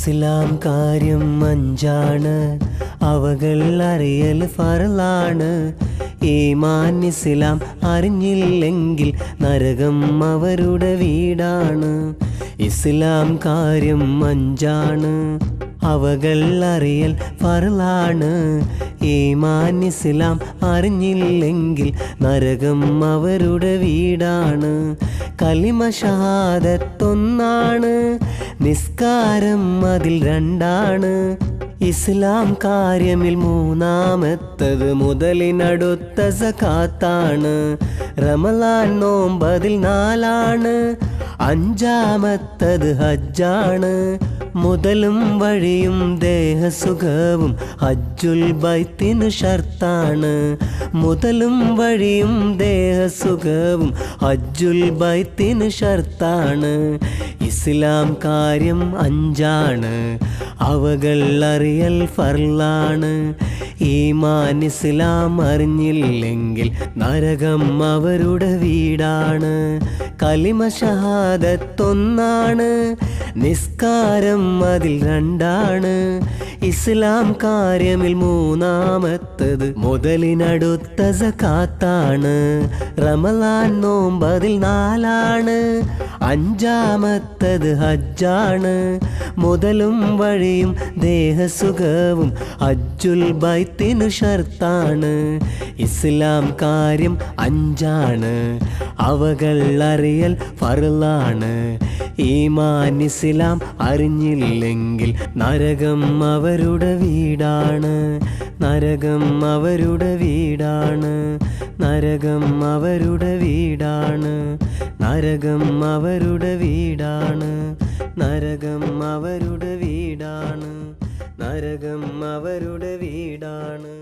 ഇസ്ലാം കാര്യം അഞ്ചാണ്, അവകൾ അറിയൽ ഫർളാണ്. ഈമാൻ ഇസ്ലാം അറിഞ്ഞില്ലെങ്കിൽ നരകം അവരുടെ വീടാണ്. ഇസ്ലാം കാര്യം അഞ്ചാണ്, അവകൾ അറിയൽ ഫർളാണ്. ഈമാൻ ഇസ്ലാം അറിഞ്ഞില്ലെങ്കിൽ നരകം അവരുടെ വീടാണ്. കലിമ ഷഹാദത്തൊന്നാണ്, നിസ്കാരം അതിൽ രണ്ടാണ്. ഇസ്ലാം കാര്യമിൽ മൂന്നാമത്തത് മുതലിനടുത്ത സകാത്താണ്. റമളാൻ നോമ്പതിൽ നാലാണ്, അഞ്ചാമത്തത് ഹജ്ജാണ്. മുതലും വഴിയും ദേഹസുഖവും ഹജ്ജുൽ ബൈത്തിന് ഷർത്താണ്. മുതലും വഴിയും ദേഹസുഖവും ഹജ്ജുൽ ബൈത്തിന് ഷർത്താണ്. ഇസ്ലാം കാര്യം അഞ്ചാണ്, അവകൾ അറിയൽ ഫർളാണ്. ഈമാൻ ഇസ്ലാം അറിഞ്ഞില്ലെങ്കിൽ നരകം അവരുടെ വീടാണ്. കലിമ ഷഹാദത്തൊന്നാണ്, നിസ്കാരം അതിൽ രണ്ടാണ്. ഇസ്ലാം കാര്യമിൽ മൂന്നാമത്തത് മുതലിനടുത്ത സകാത്താണ്. റമളാൻ നോമ്പതിൽ നാലാണ്, അഞ്ചാമത്തത് ഹജ്ജാണ്. മുതലും വഴിയും ദേഹസുഖവും ഹജ്ജുൽ ബൈത്തിന് ഷർത്താണ്. ഇസ്ലാം കാര്യം അഞ്ചാണ്, അവകൾ അറിയൽ ഫർളാണ്. ഈമാൻ ഇസ്ലാം അറിഞ്ഞില്ലെങ്കിൽ നരകം അവരുടെ വീടാണ്. നരകം അവരുടെ വീടാണ്. നരകം അവരുടെ വീടാണ്. നരകം അവരുടെ വീടാണ്. നരകം അവരുടെ വീടാണ്. നരകം അവരുടെ വീടാണ്.